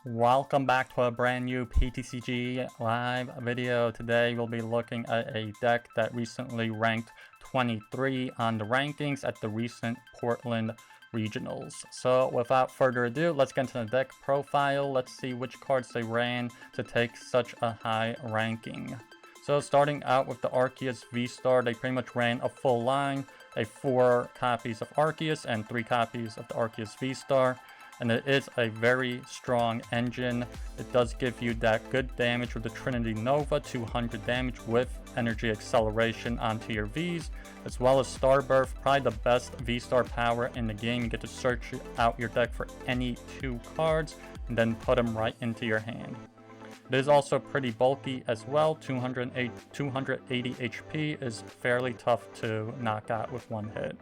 Welcome back to a brand new PTCG live video. Today we'll be looking at a deck that recently ranked 23 on the rankings at the recent Portland regionals. So without further ado, let's get into the deck profile. Let's see which cards they ran to take such a high ranking. So starting out with the Arceus V-STAR, they pretty much ran a full line, 4 copies of Arceus and 3 copies of the Arceus V-STAR. And it is a very strong engine. It does give you that good damage with the Trinity Nova, 200 damage with energy acceleration onto your Vs, as well as Starbirth, probably the best V-STAR power in the game. You get to search out your deck for any 2 cards and then put them right into your hand. It is also pretty bulky as well. 280 HP is fairly tough to knock out with one hit.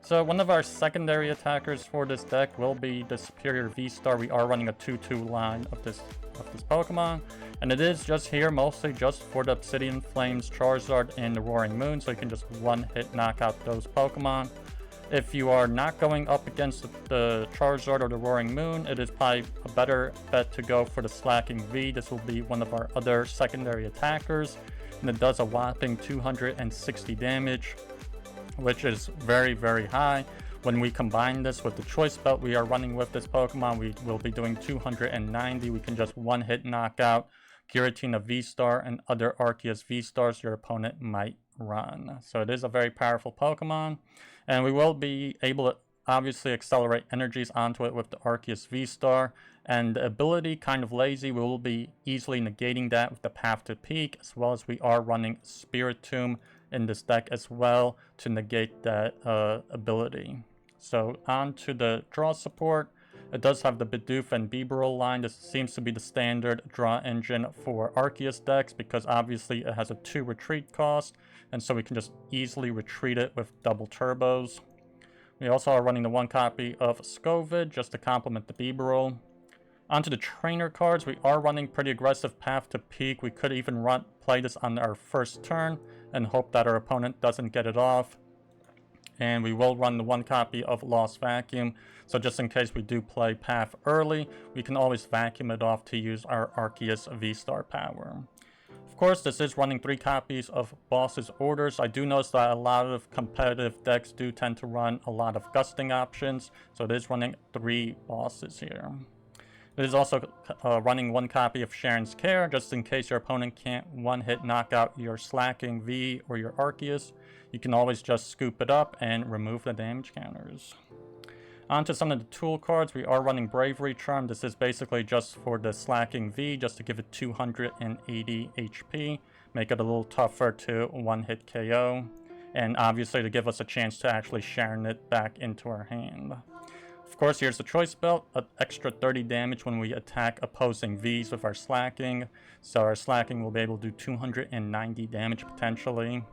So one of our secondary attackers for this deck will be the Serperior V-STAR. We are running a 2-2 line of this Pokemon, and it is just here mostly just for the Obsidian Flames, Charizard, and the Roaring Moon, so you can just one-hit knock out those Pokemon. If you are not going up against the Charizard or the Roaring Moon, it is probably a better bet to go for the Slaking V. This will be one of our other secondary attackers, and it does a whopping 260 damage. Which is very, very high. When we combine this with the choice belt we are running with this Pokemon, we will be doing 290. We can just one-hit knock out Giratina V-STAR and other Arceus V-STARs your opponent might run. So it is a very powerful Pokemon, and we will be able to obviously accelerate energies onto it with the Arceus V-STAR. And the ability, kind of lazy, we will be easily negating that with the Path to Peak, as well as we are running Spiritomb in this deck as well to negate that ability. So on to the draw support. It does have the Bidoof and Bibarel line. This seems to be the standard draw engine for Arceus decks because obviously it has a 2 retreat cost, and so we can just easily retreat it with double turbos. We also are running the 1 copy of Skwovet just to complement the Bibarel. Onto the trainer cards, we are running pretty aggressive Path to Peak. We could even play this on our first turn and hope that our opponent doesn't get it off. And we will run the 1 copy of Lost Vacuum, so just in case we do play Path early, we can always vacuum it off to use our Arceus V-STAR power. Of course, this is running 3 copies of Boss's Orders. I do notice that a lot of competitive decks do tend to run a lot of gusting options, so it is running 3 bosses here. It is also running 1 copy of Cheren's Care, just in case your opponent can't one-hit knock out your Slaking V or your Arceus. You can always just scoop it up and remove the damage counters. Onto some of the tool cards, we are running Bravery Charm. This is basically just for the Slaking V, just to give it 280 HP, make it a little tougher to one-hit KO, and obviously to give us a chance to actually Cheren it back into our hand. Of course, here's the choice belt, an extra 30 damage when we attack opposing Vs with our Slaking. So our Slaking will be able to do 290 damage potentially.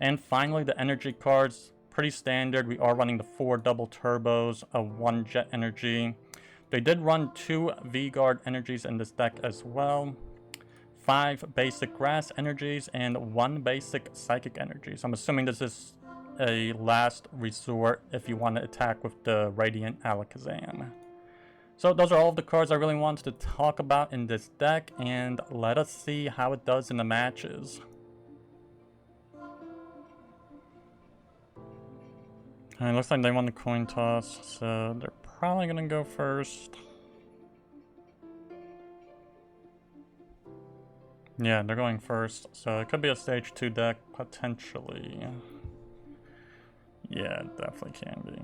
And finally, the energy cards, pretty standard. We are running the 4 double turbos, a 1 jet energy. They did run 2 V-Guard energies in this deck as well. 5 basic grass energies and 1 basic psychic energy. So I'm assuming this is a last resort if you want to attack with the Radiant Alakazam. So those are all of the cards I really wanted to talk about in this deck, and let us see how it does in the matches. Alright, looks like they won the coin toss, so they're probably gonna go first. Yeah, they're going first, so it could be a stage 2 deck potentially. Yeah, it definitely can be.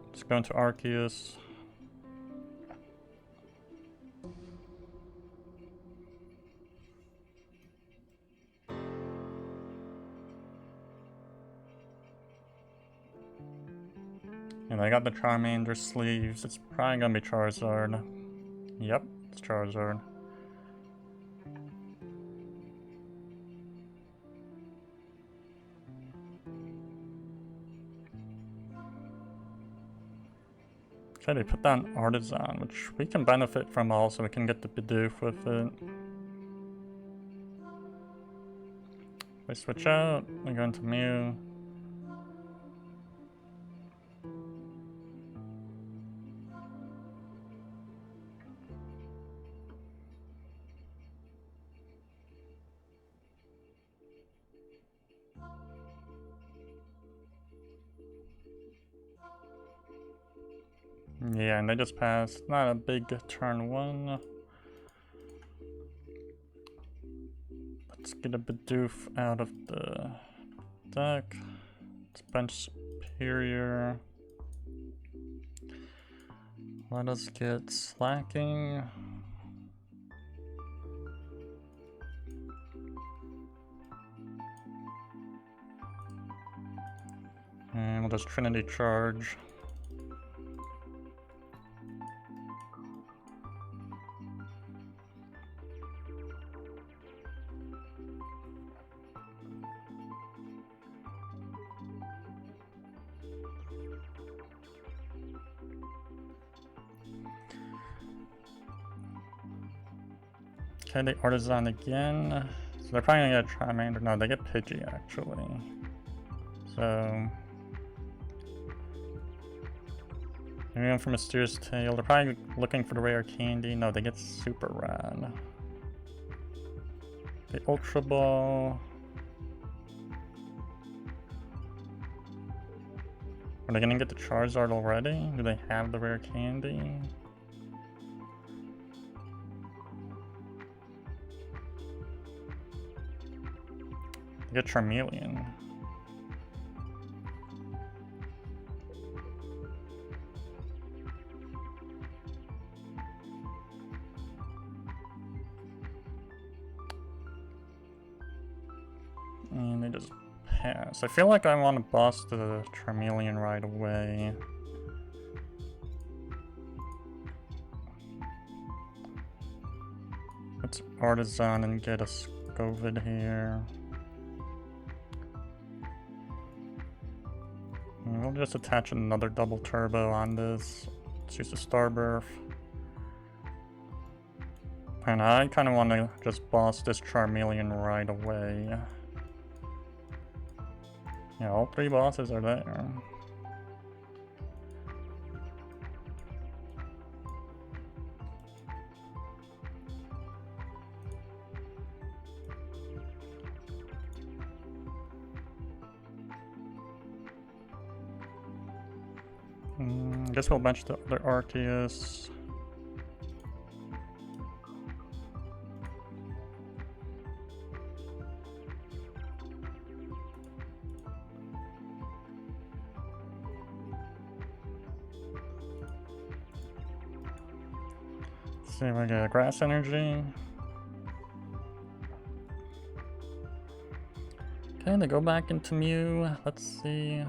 Let's go into Arceus. And I got the Charmander sleeves. It's probably gonna be Charizard. Yep, it's Charizard. Okay, they put down Artisan, which we can benefit from also. We can get the Bidoof with it. We switch out, we go into Mew. Yeah, and they just passed. Not a big turn one. Let's get a Bidoof out of the deck. Let's bench Serperior. Let us get Slaking. And we'll just Trinity Charge. Okay, the Artisan again. So they're probably gonna get Charmander. No, they get Pidgey actually. So they're going for Mysterious Tail. They're probably looking for the rare candy. No, they get Super Rad. The Ultra Ball. Are they gonna get the Charizard already? Do they have the rare candy? They get Charmeleon. And they just pass. I feel like I want to boss the Charmeleon right away. Let's Artisan and get a Skwovet here. And we'll just attach another double turbo on this. Let's use the Starburst. And I kind of want to just boss this Charmeleon right away. Yeah, all three bosses are there. I guess we'll bench the other Arceus. See if I get a Grass Energy. Okay, they go back into Mew. Let's see.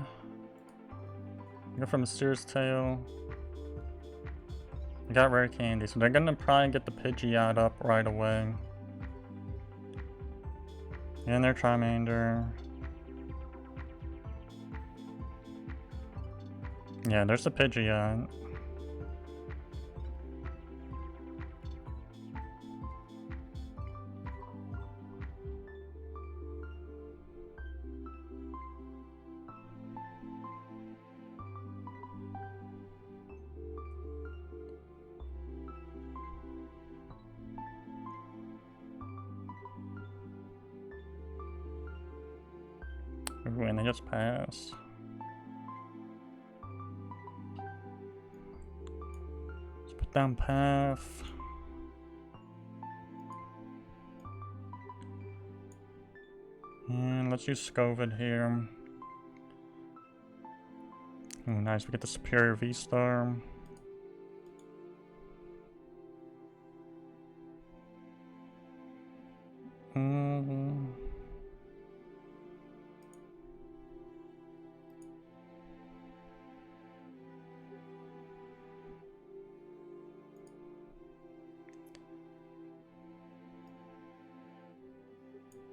Go from Mysterious Tail. They got Rare Candy, so they're gonna probably get the Pidgeot up right away. And their Charmander. Yeah, there's the Pidgeot. Ooh, and they just pass. Let's put down Path. And let's use Skwovet here. Oh, nice, we get the Serperior VSTAR.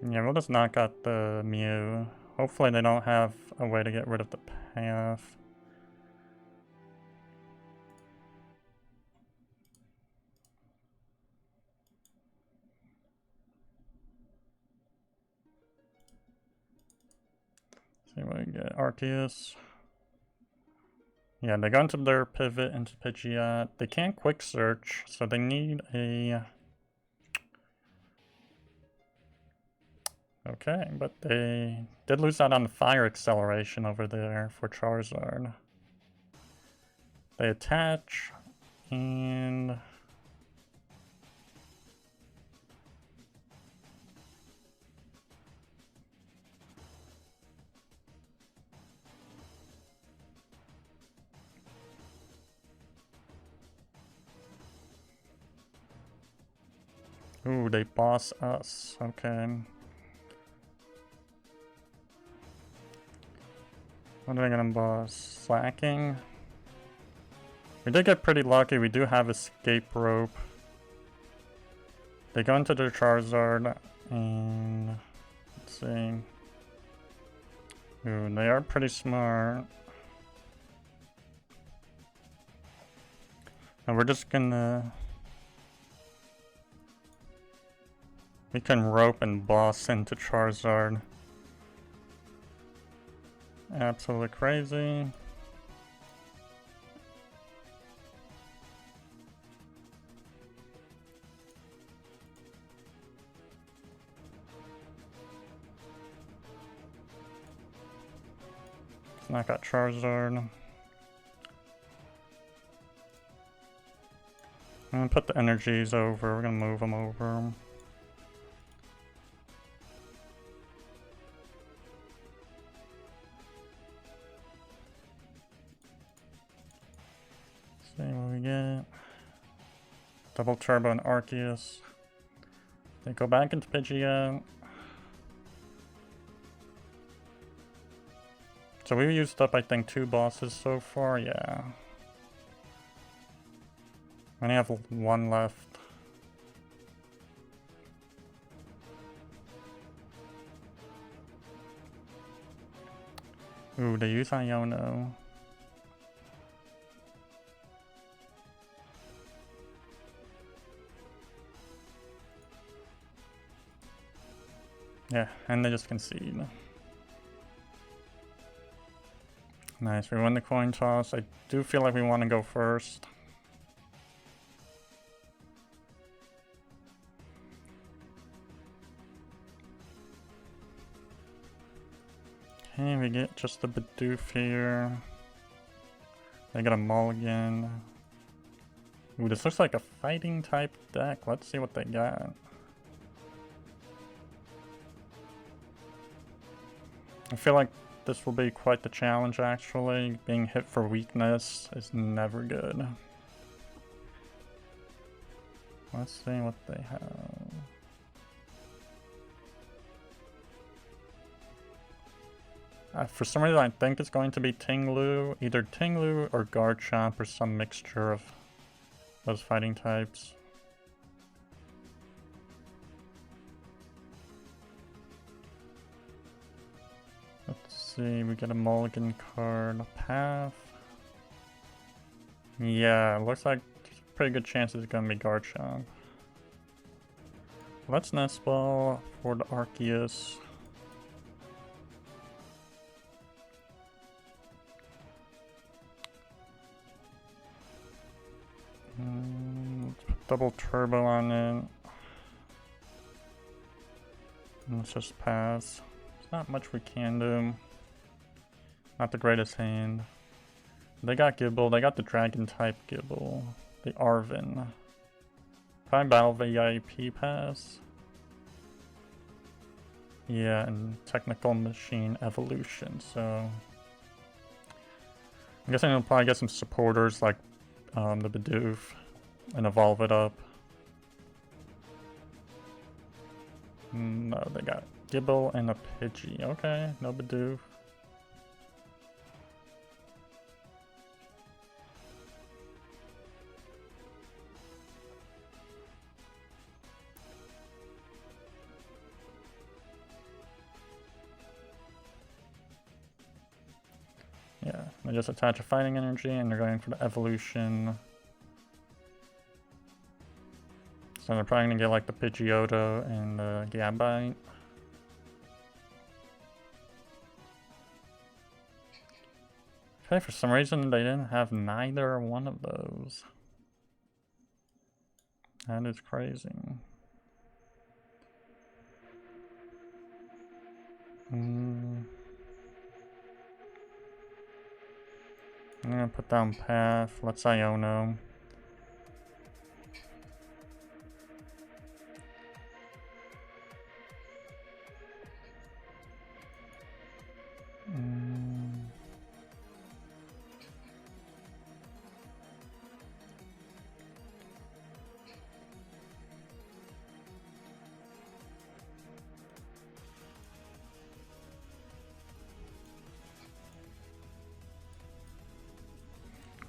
Yeah, we'll just knock out the Mew. Hopefully they don't have a way to get rid of the Path. See what we get. Arceus. Yeah, they go into their pivot into Pidgeot. They can't quick search, so they need a... Okay, but they did lose out on the Fire Acceleration over there for Charizard. They attach, and ooh, they boss us. Okay. What are they gonna boss? Slaking? We did get pretty lucky. We do have Escape Rope. They go into their Charizard, and let's see. Ooh, they are pretty smart. And we're just gonna... We can rope and boss into Charizard. Absolutely crazy. It's not got Charizard. I'm gonna put the energies over. We're gonna move them over. See what we get. Double Turbo and Arceus. They go back into PGO. So we used up, I think, 2 bosses so far. Yeah. I only have 1 left. Ooh, they use Iono. Yeah, and they just concede. Nice, we win the coin toss. I do feel like we want to go first. Okay, we get just the Bidoof here. They got a mulligan. Ooh, this looks like a fighting type deck. Let's see what they got. I feel like this will be quite the challenge, actually. Being hit for weakness is never good. Let's see what they have. For some reason, I think it's going to be Tinglu. Either Tinglu or Garchomp or some mixture of those fighting types. Let's see, we get a mulligan card, a path. Yeah, looks like there's a pretty good chance it's gonna be Garchomp. Let's Nest Ball for the Arceus. Let's put double turbo on it. Let's just pass. There's not much we can do. Not the greatest hand. They got Gible, they got the dragon type Gible. The Arvin. Probably Battle VIP pass. Yeah, and Technical Machine Evolution, so... I'm guessing I'll probably get some supporters like the Bidoof and evolve it up. No, they got Gible and a Pidgey. Okay, no Bidoof. Yeah, they just attach a fighting energy and they're going for the evolution. So they're probably gonna get like the Pidgeotto and the Gabite. Okay, for some reason they didn't have neither one of those. That is crazy. I'm gonna put down Path. Let's Iono.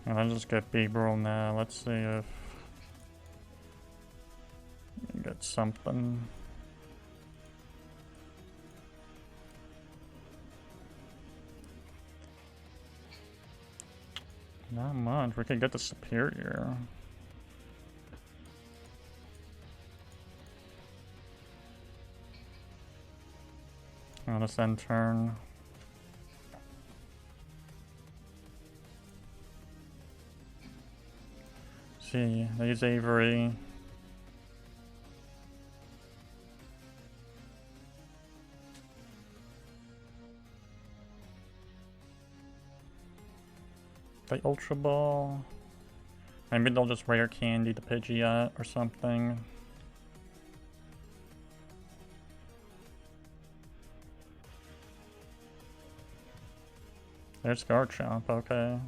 And I'll just get Bibarel now. Let's see if we can get something. Not much. We could get the Serperior. On this end turn. See, they use Avery. They Ultra Ball. Maybe they'll just rare candy the Pidgeot or something. There's Garchomp, okay.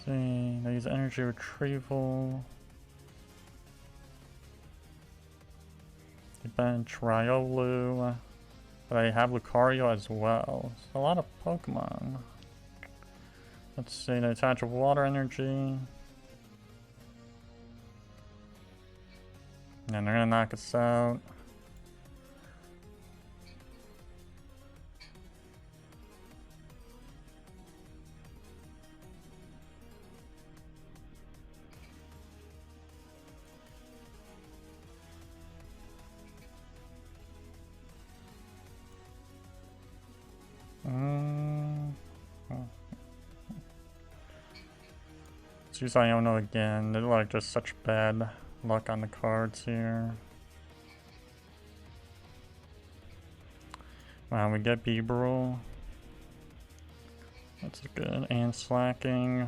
See, they use energy retrieval. They bench Riolu. But they have Lucario as well. It's a lot of Pokemon. Let's see, they attach water energy. And they're gonna knock us out. Let's use Iono again. They're like just such bad luck on the cards here. Wow, we get Bibarel. That's good. And Slaking.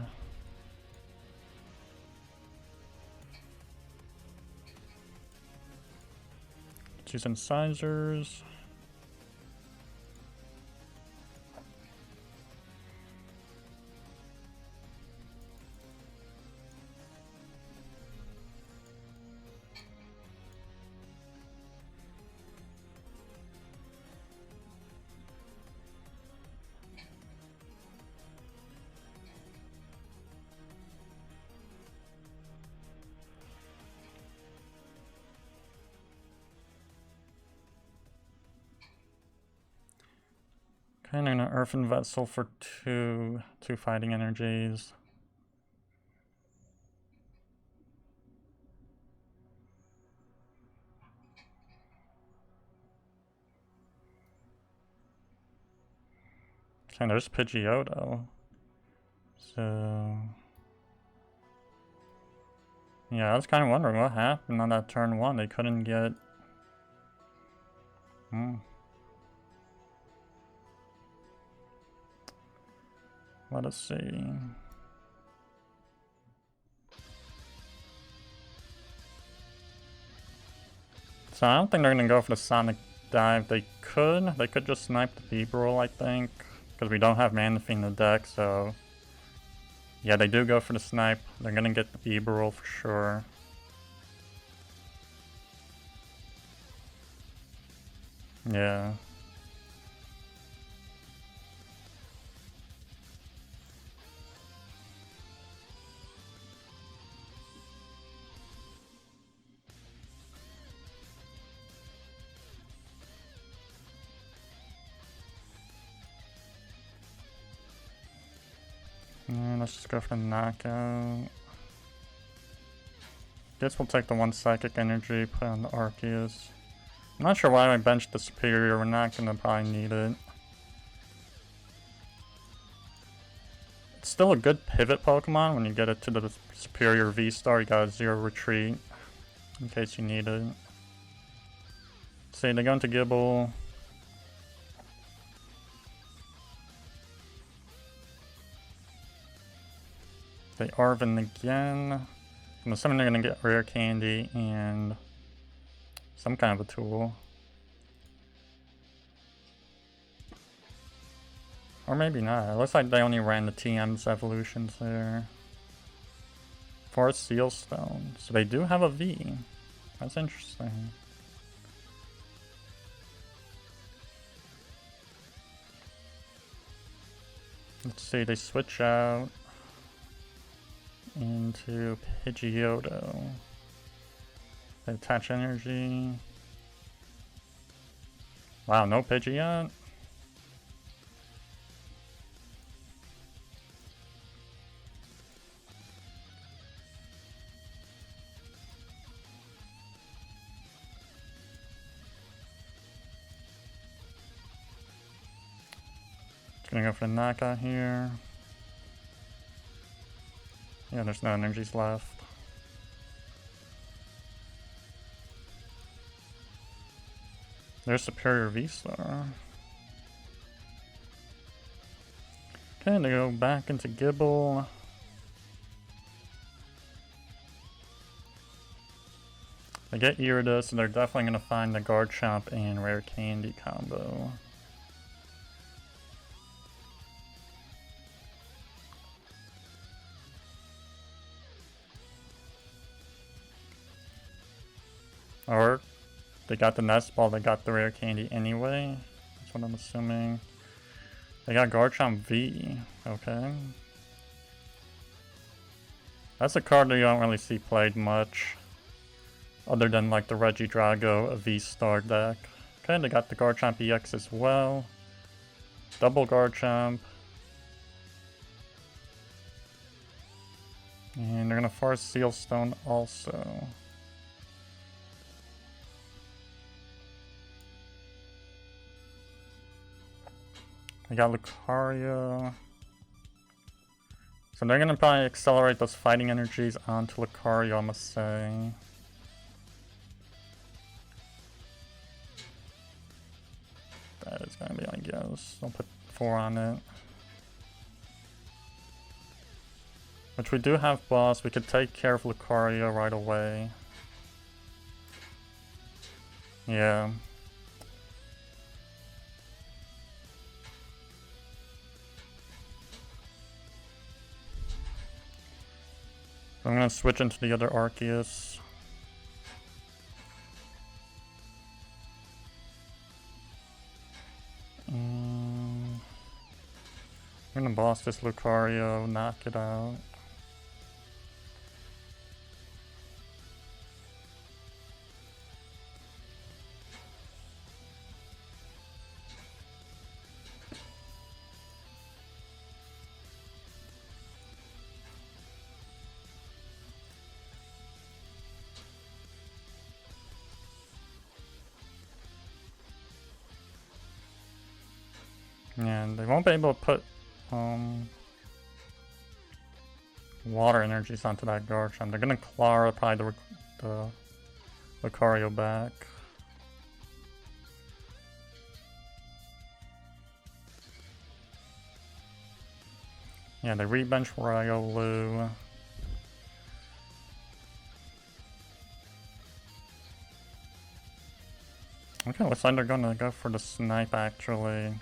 Let's use Incisors. And an Earthen Vessel for two fighting energies. Okay, there's Pidgeotto. So yeah, I was kind of wondering what happened on that turn one. They couldn't get. Let us see. So I don't think they're gonna go for the Sonic Dive. They could just snipe the Bibarel, I think, because we don't have Manaphy in the deck. So yeah, they do go for the snipe. They're gonna get the Bibarel for sure. Yeah. And let's just go for the knockout. Guess we'll take the 1 Psychic Energy, put on the Arceus. I'm not sure why I benched the Serperior, we're not gonna probably need it. It's still a good pivot Pokemon when you get it to the Serperior V-Star, you got a 0 retreat, in case you need it. See, they go into Gibble. They Arven again. I'm assuming they're gonna get Rare Candy and some kind of a tool. Or maybe not. It looks like they only ran the TM's evolutions there. Forest Seal Stone. So they do have a V. That's interesting. Let's see, they switch out into Pidgeotto. They attach energy. Wow, no Pidgeot? Gonna go for the knockout here. Yeah, there's no energies left. There's Serperior VSTAR. Okay, they go back into Gibble. They get Iridas, so they're definitely gonna find the Garchomp and Rare Candy combo. Or they got the Nest Ball, they got the Rare Candy anyway. That's what I'm assuming. They got Garchomp V. Okay. That's a card that you don't really see played much. Other than like the Regidrago V-Star deck. Okay, they got the Garchomp EX as well. Double Garchomp. And they're gonna force Seal Stone also. I got Lucario. So they're gonna probably accelerate those fighting energies onto Lucario, I must say. That is gonna be, I guess. I'll put 4 on it. Which we do have boss, we could take care of Lucario right away. Yeah. I'm gonna switch into the other Arceus. I'm gonna boss this Lucario, knock it out. And they won't be able to put water energies onto that Garchomp. They're gonna Clara probably the Lucario back. Yeah, they rebench Riolu. Okay, looks like they're gonna go for the snipe actually.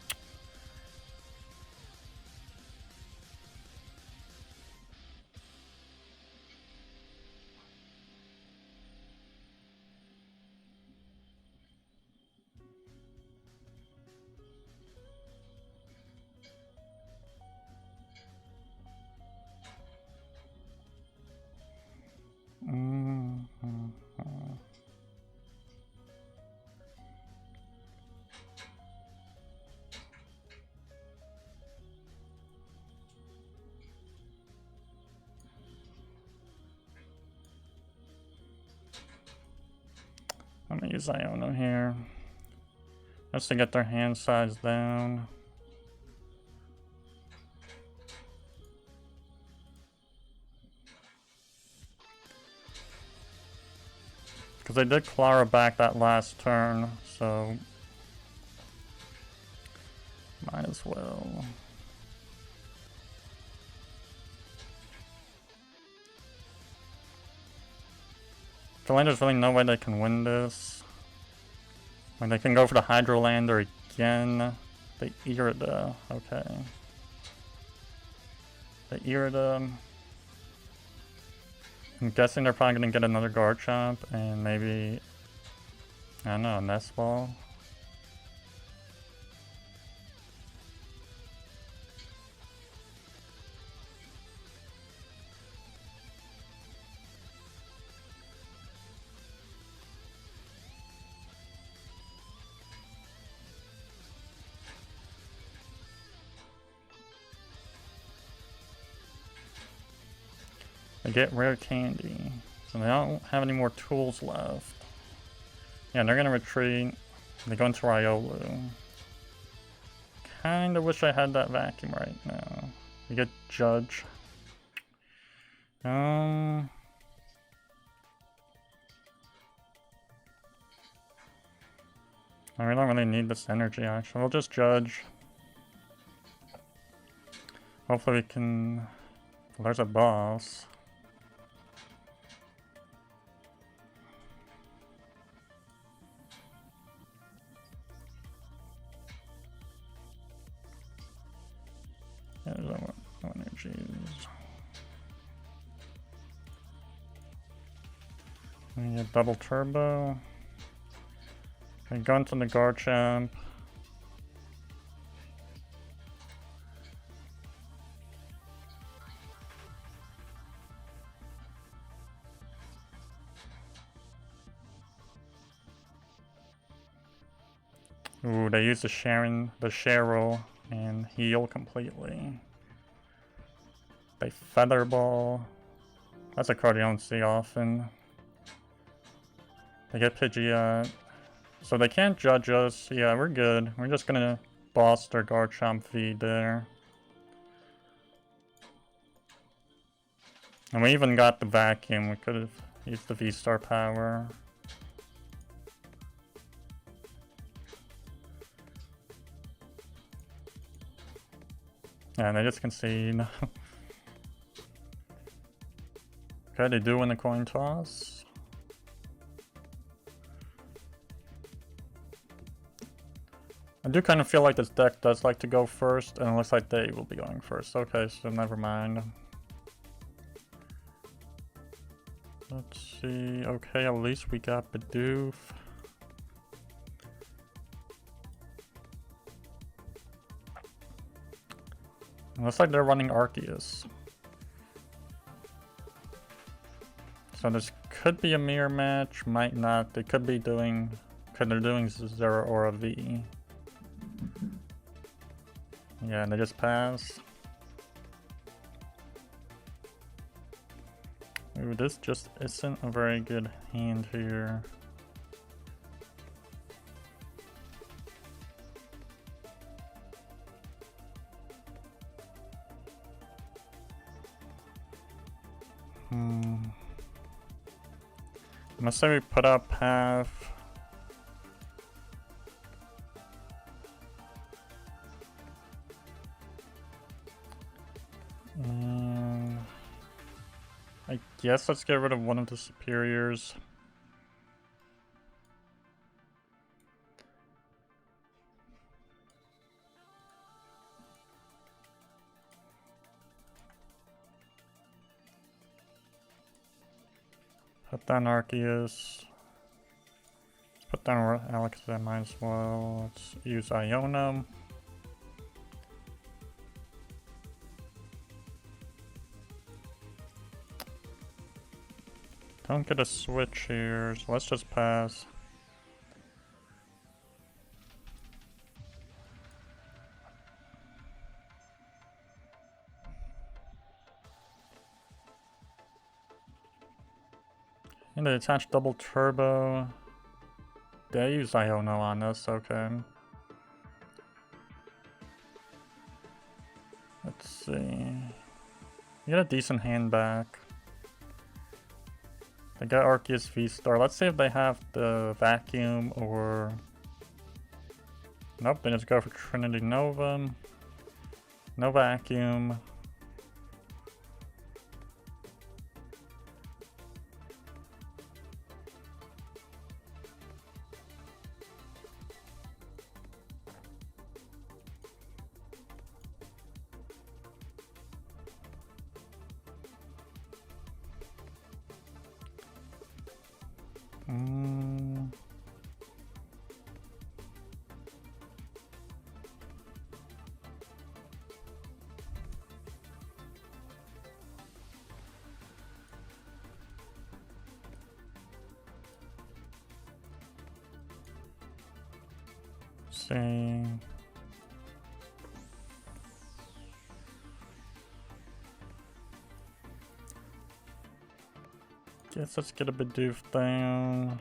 gonna use Iono here. Just to get their hand size down. Because they did Clara back that last turn, so might as well. I feel like there's really no way they can win this. Like they can go for the Hydrolander again. They Irida, okay. They Irida. I'm guessing they're probably gonna get another Garchomp and maybe, I don't know, a Nest Ball. They get rare candy, so they don't have any more tools left. Yeah, they're gonna retreat. They go into Riolu. Kinda wish I had that vacuum right now. You get Judge. I don't really need this energy actually. We'll just Judge. Hopefully we can. Well, there's a boss. Yeah, there's no energies. We get double turbo. We go into the Garchomp. Ooh, they use the Cheryl, and heal completely. They Feather Ball. That's a card you don't see often. They get Pidgeot. So they can't judge us. Yeah, we're good. We're just gonna boss their Garchomp V there. And we even got the vacuum. We could have used the V-Star power. Yeah, they just concede. Okay, they do win the coin toss. I do kind of feel like this deck does like to go first, and it looks like they will be going first. Okay, so never mind. Let's see. Okay, at least we got Bidoof. Looks like they're running Arceus. So this could be a mirror match, might not. They could be doing, they're doing Zero or a V. Yeah, and they just pass. Ooh, this just isn't a very good hand here. Let's say we put up half. And I guess let's get rid of one of the Serperiors. Put down Arceus. Let's put down Alakazam might as well. Let's use Iono. Don't get a switch here, so let's just pass. And they attach double turbo. They use Iono on this, okay. Let's see. You get a decent hand back. They got Arceus V-STAR. Let's see if they have the Vacuum or... Nope, they just go for Trinity Nova. No Vacuum. See. Guess let's get a Bidoof down.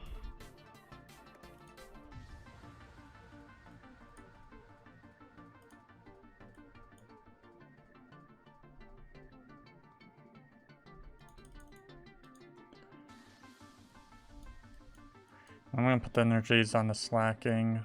I'm gonna put the energies on the Slaking.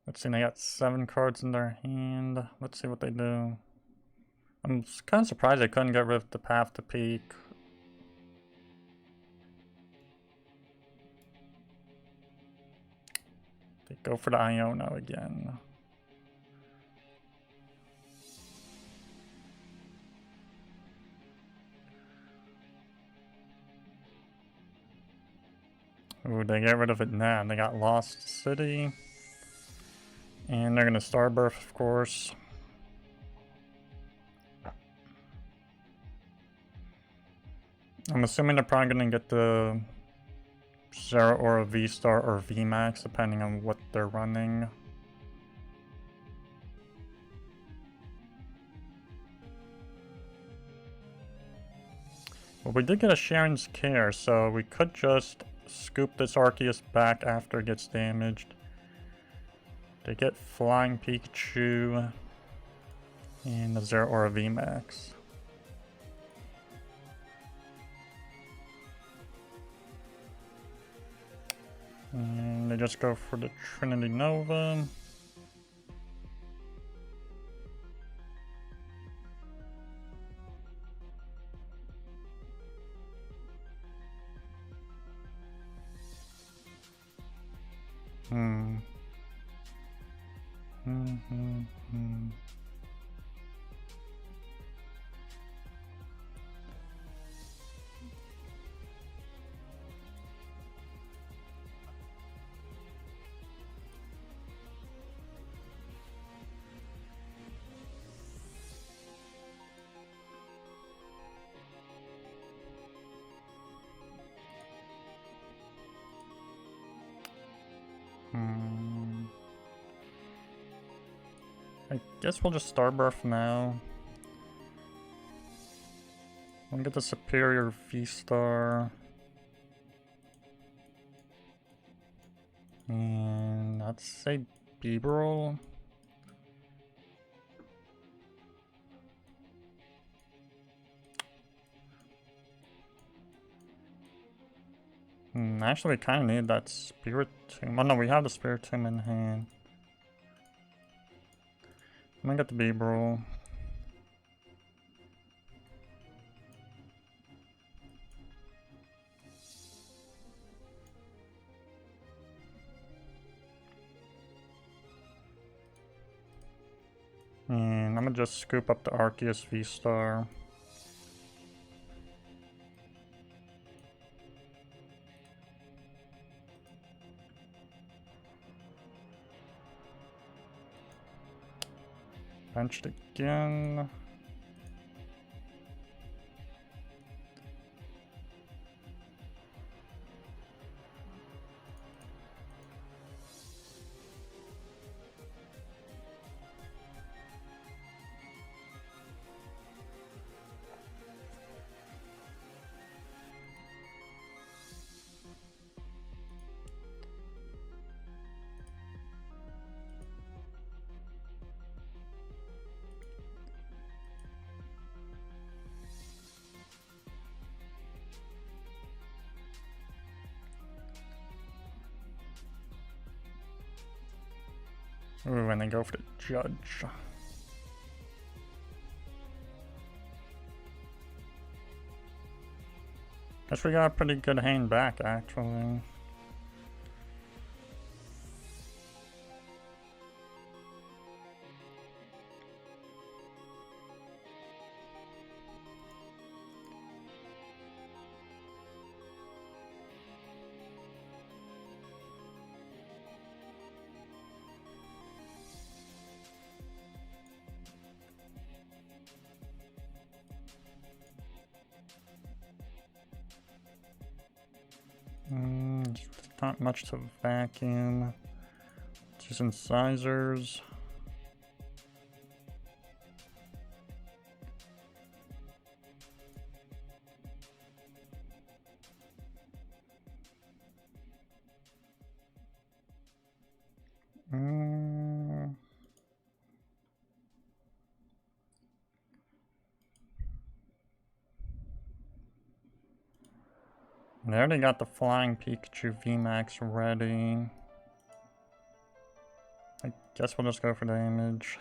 Let's see, they got 7 cards in their hand. Let's see what they do. I'm kind of surprised they couldn't get rid of the Path to Peak. They go for the Iono again. Ooh, they get rid of it now. They got Lost City. And they're gonna Starbirth, of course. I'm assuming they're probably gonna get the Zero or a V-STAR or V-Max, depending on what they're running. Well, we did get a Cheren's Care, so we could just scoop this Arceus back after it gets damaged. They get Flying Pikachu and a Zero or a V-Max. And they just go for the Trinity Nova. I guess we'll just Starbirth now. We'll get the Serperior V-STAR. And I'd say Bibarel. Actually, we kind of need that Spiritomb. Oh no, we have the Spiritomb in hand. I'm gonna get the Bibarel. And I'm gonna just scoop up the Arceus V-STAR. Benched again. Ooh, and then go for the Judge. Guess we got a pretty good hand back, actually. Not much to vacuum. Just incisors. They already got the Flying Pikachu VMAX ready. I guess we'll just go for the damage.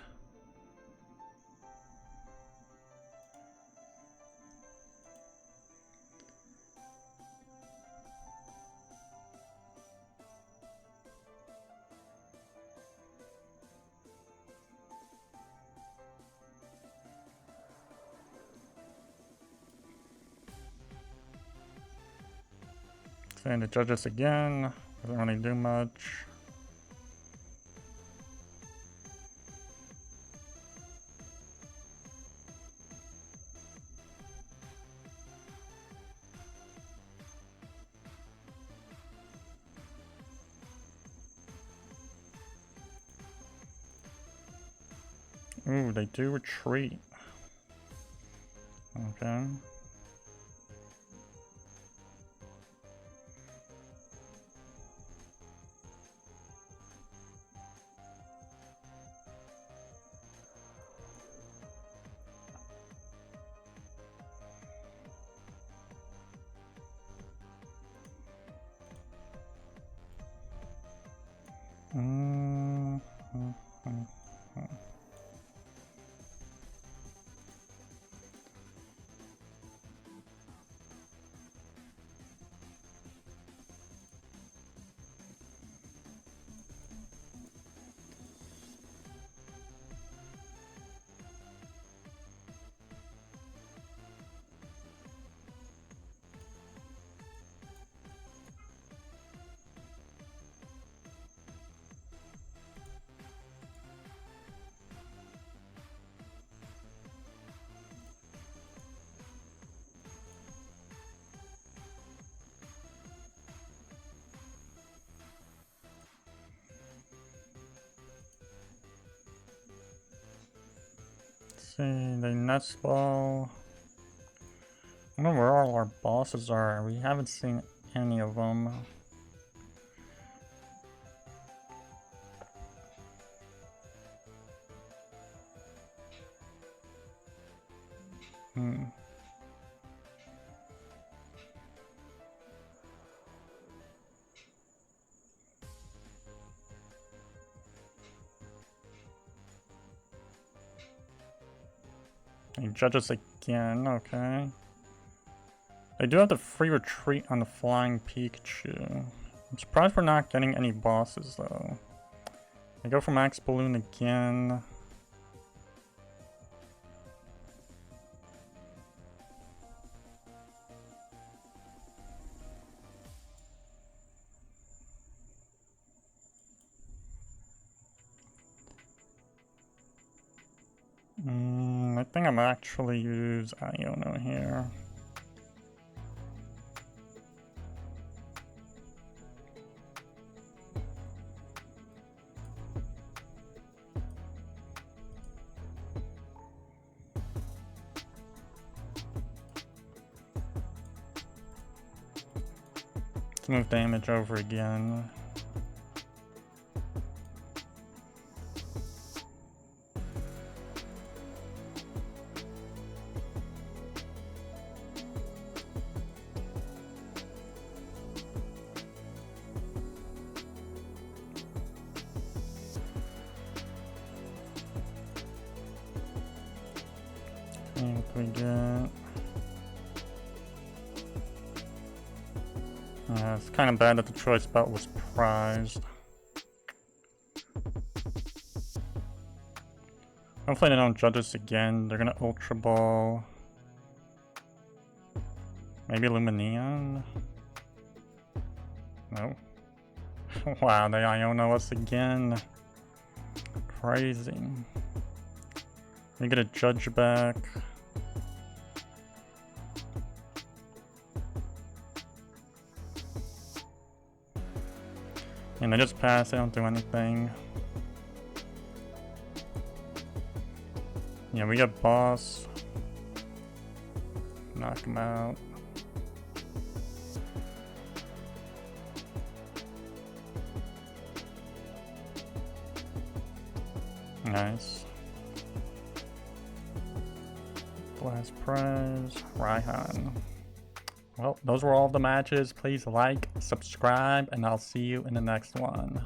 And it judges again, doesn't really do much. Ooh, they do retreat. Okay. See, the Nest Ball. I don't know where all our bosses are. We haven't seen any of them. He judges again, okay. They do have the free retreat on the Flying Pikachu. I'm surprised we're not getting any bosses though. They go for Max Balloon again. I think I'm actually use Iono here. Let's move damage over again. we get? Yeah, it's kind of bad that the choice belt was prized. Hopefully they don't judge us again. They're gonna Ultra Ball. Maybe Lumineon? No. Wow, they Iono us again. Crazy. We get a Judge back. And they just pass, they don't do anything. Yeah, we get Boss. Knock him out. Nice. Last prize, Raihan. Well, those were all the matches. Please like, subscribe, and I'll see you in the next one.